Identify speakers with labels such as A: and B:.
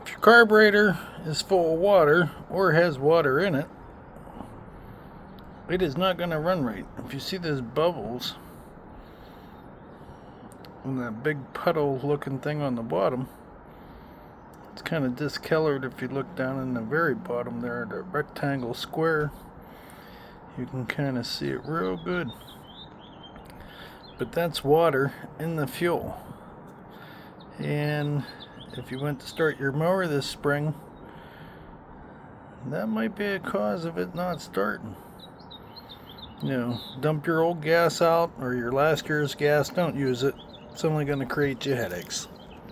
A: If your carburetor is full of water or has water in it, it is not going to run right. If you see those bubbles and that big puddle looking thing on the bottom, it's kind of discolored. If you look down in the very bottom there, the rectangle square, you can kind of see it real good. But that's water in the fuel. And if you went to start your mower this spring, that might be a cause of it not starting. You know, dump your old gas out or your last year's gas. Don't use it. It's only going to create you headaches.